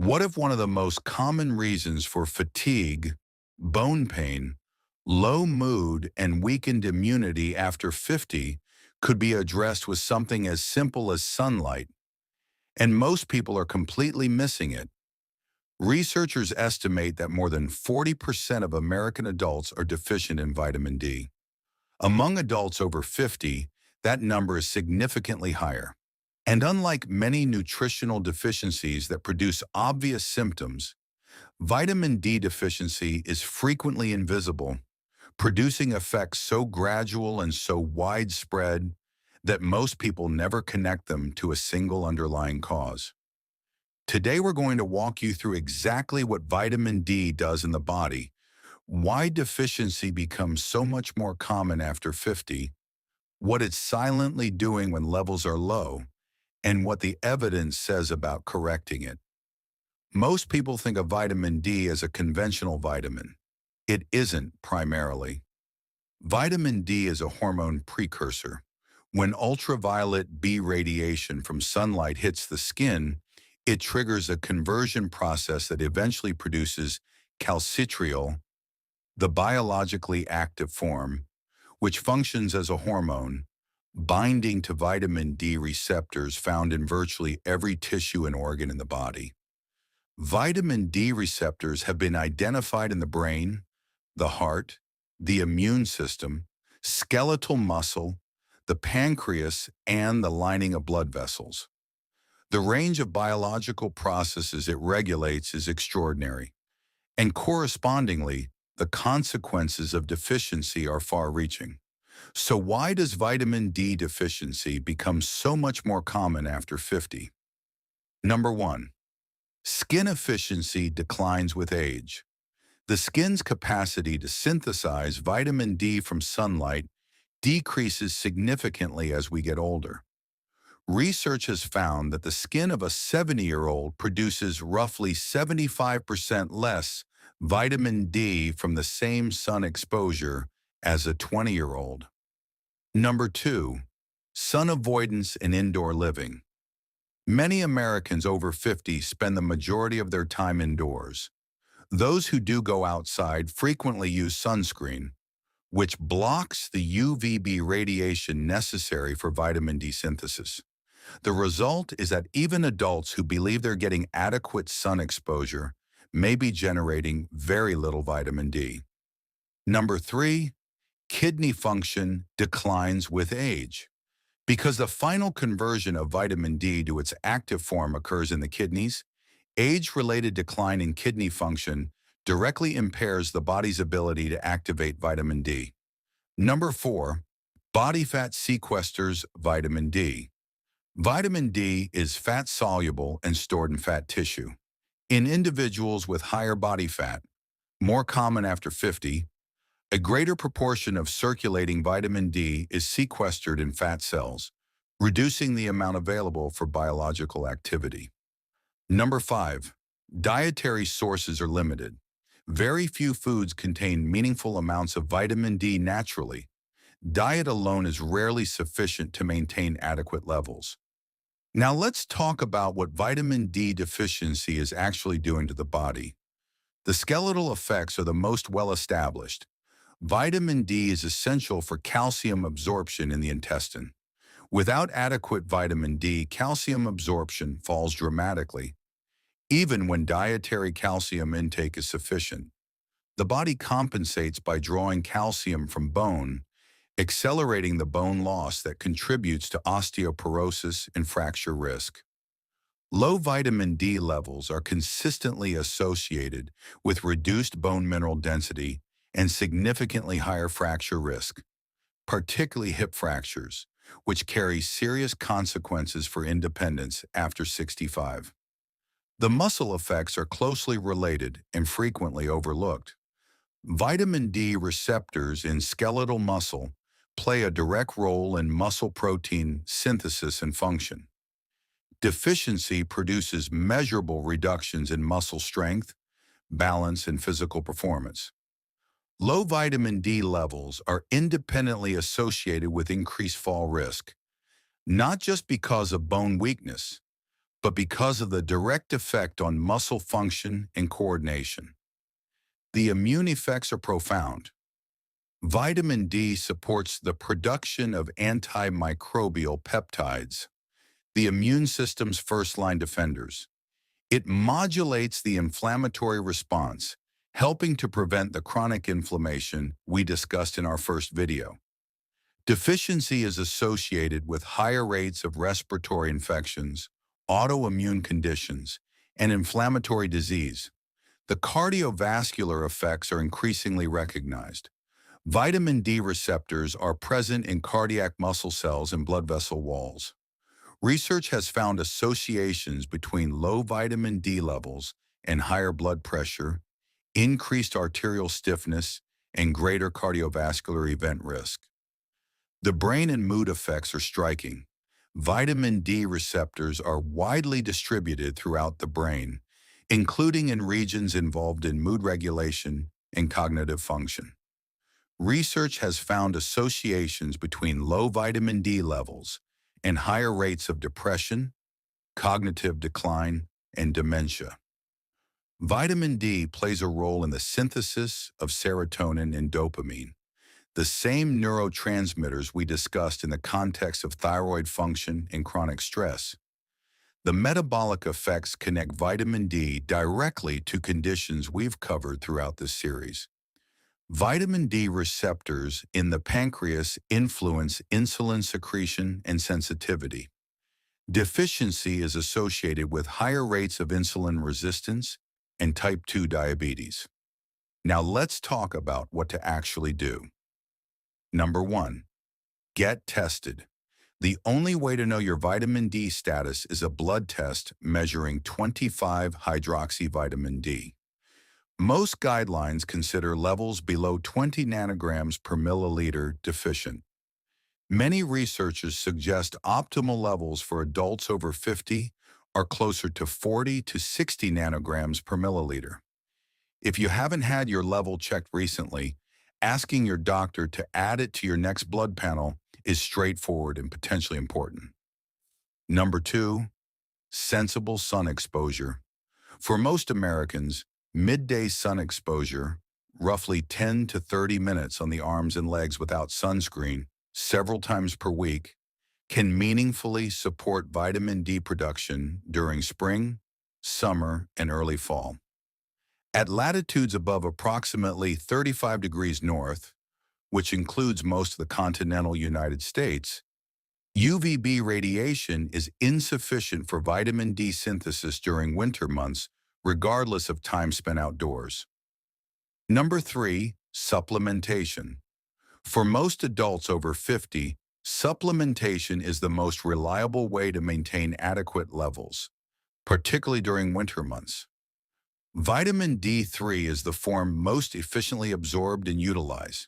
What if one of the most common reasons for fatigue, bone pain, low mood, and weakened immunity after 50 could be addressed with something as simple as sunlight, and most people are completely missing it? Researchers estimate that more than 40% of American adults are deficient in vitamin D. Among adults over 50, that number is significantly higher. And unlike many nutritional deficiencies that produce obvious symptoms, vitamin D deficiency is frequently invisible, producing effects so gradual and so widespread that most people never connect them to a single underlying cause. Today, we're going to walk you through exactly what vitamin D does in the body, why deficiency becomes so much more common after 50, what it's silently doing when levels are low, and what the evidence says about correcting it. Most people think of vitamin D as a conventional vitamin. It isn't primarily. Vitamin D is a hormone precursor. When ultraviolet B radiation from sunlight hits the skin, it triggers a conversion process that eventually produces calcitriol, the biologically active form, which functions as a hormone, binding to vitamin D receptors found in virtually every tissue and organ in the body. Vitamin D receptors have been identified in the brain, the heart, the immune system, skeletal muscle, the pancreas, and the lining of blood vessels. The range of biological processes it regulates is extraordinary, and correspondingly, the consequences of deficiency are far-reaching. So why does vitamin D deficiency become so much more common after 50? Number 1. Skin efficiency declines with age. The skin's capacity to synthesize vitamin D from sunlight decreases significantly as we get older. Research has found that the skin of a 70-year-old produces roughly 75% less vitamin D from the same sun exposure as a 20-year-old. Number 2. Sun avoidance and indoor living. Many Americans over 50 spend the majority of their time indoors. Those who do go outside frequently use sunscreen, which blocks the UVB radiation necessary for vitamin D synthesis. The result is that even adults who believe they're getting adequate sun exposure may be generating very little vitamin D. Number 3, kidney function declines with age. Because the final conversion of vitamin D to its active form occurs in the kidneys, age-related decline in kidney function directly impairs the body's ability to activate vitamin D. Number 4, body fat sequesters vitamin D. Vitamin D is fat-soluble and stored in fat tissue. In individuals with higher body fat, more common after 50, a greater proportion of circulating vitamin D is sequestered in fat cells, reducing the amount available for biological activity. Number 5, dietary sources are limited. Very few foods contain meaningful amounts of vitamin D naturally. Diet alone is rarely sufficient to maintain adequate levels. Now let's talk about what vitamin D deficiency is actually doing to the body. The skeletal effects are the most well-established. Vitamin D is essential for calcium absorption in the intestine. Without adequate vitamin D, calcium absorption falls dramatically, even when dietary calcium intake is sufficient. The body compensates by drawing calcium from bone, accelerating the bone loss that contributes to osteoporosis and fracture risk. Low vitamin D levels are consistently associated with reduced bone mineral density and significantly higher fracture risk, particularly hip fractures, which carry serious consequences for independence after 65. The muscle effects are closely related and frequently overlooked. Vitamin D receptors in skeletal muscle play a direct role in muscle protein synthesis and function. Deficiency produces measurable reductions in muscle strength, balance, and physical performance. Low vitamin D levels are independently associated with increased fall risk, not just because of bone weakness, but because of the direct effect on muscle function and coordination. The immune effects are profound. Vitamin D supports the production of antimicrobial peptides, the immune system's first-line defenders. It modulates the inflammatory response, helping to prevent the chronic inflammation we discussed in our first video. Deficiency is associated with higher rates of respiratory infections, autoimmune conditions, and inflammatory disease. The cardiovascular effects are increasingly recognized. Vitamin D receptors are present in cardiac muscle cells and blood vessel walls. Research has found associations between low vitamin D levels and higher blood pressure, increased arterial stiffness, and greater cardiovascular event risk. The brain and mood effects are striking. Vitamin D receptors are widely distributed throughout the brain, including in regions involved in mood regulation and cognitive function. Research has found associations between low vitamin D levels and higher rates of depression, cognitive decline, and dementia. Vitamin D plays a role in the synthesis of serotonin and dopamine, the same neurotransmitters we discussed in the context of thyroid function and chronic stress. The metabolic effects connect vitamin D directly to conditions we've covered throughout this series. Vitamin D receptors in the pancreas influence insulin secretion and sensitivity. Deficiency is associated with higher rates of insulin resistance and type 2 diabetes. Now let's talk about what to actually do. Number 1. Get tested. The only way to know your vitamin D status is a blood test measuring 25-hydroxyvitamin D. Most guidelines consider levels below 20 nanograms per milliliter deficient. Many researchers suggest optimal levels for adults over 50 are closer to 40 to 60 nanograms per milliliter. If you haven't had your level checked recently, asking your doctor to add it to your next blood panel is straightforward and potentially important. Number 2, sensible sun exposure. For most Americans, midday sun exposure, roughly 10 to 30 minutes on the arms and legs without sunscreen, several times per week, can meaningfully support vitamin D production during spring, summer, and early fall. At latitudes above approximately 35 degrees north, which includes most of the continental United States, UVB radiation is insufficient for vitamin D synthesis during winter months, regardless of time spent outdoors. Number 3, supplementation. For most adults over 50, supplementation is the most reliable way to maintain adequate levels, particularly during winter months. Vitamin D3 is the form most efficiently absorbed and utilized.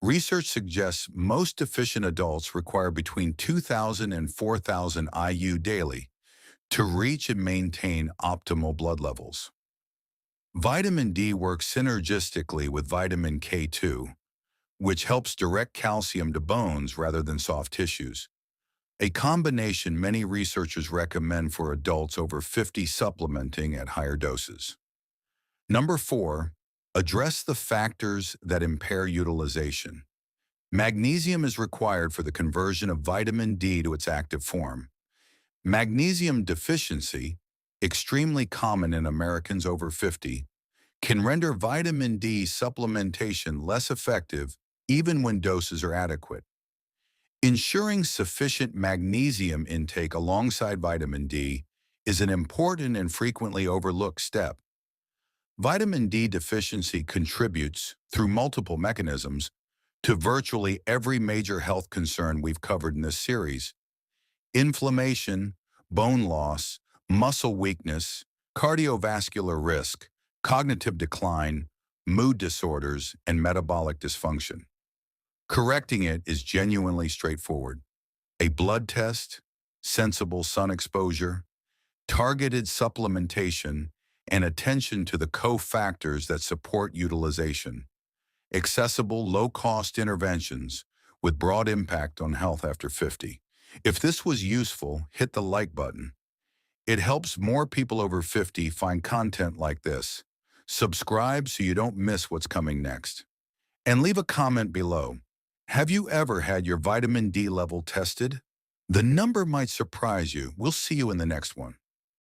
Research suggests most deficient adults require between 2,000 and 4,000 IU daily to reach and maintain optimal blood levels. Vitamin D works synergistically with vitamin K2, which helps direct calcium to bones rather than soft tissues, a combination many researchers recommend for adults over 50 supplementing at higher doses. Number 4, address the factors that impair utilization. Magnesium is required for the conversion of vitamin D to its active form. Magnesium deficiency, extremely common in Americans over 50, can render vitamin D supplementation less effective even when doses are adequate. Ensuring sufficient magnesium intake alongside vitamin D is an important and frequently overlooked step. Vitamin D deficiency contributes, through multiple mechanisms, to virtually every major health concern we've covered in this series: inflammation, bone loss, muscle weakness, cardiovascular risk, cognitive decline, mood disorders, and metabolic dysfunction. Correcting it is genuinely straightforward. A blood test, sensible sun exposure, targeted supplementation, and attention to the cofactors that support utilization. Accessible, low-cost interventions with broad impact on health after 50. If this was useful, hit the like button. It helps more people over 50 find content like this. Subscribe so you don't miss what's coming next. And leave a comment below. Have you ever had your vitamin D level tested? The number might surprise you. We'll see you in the next one.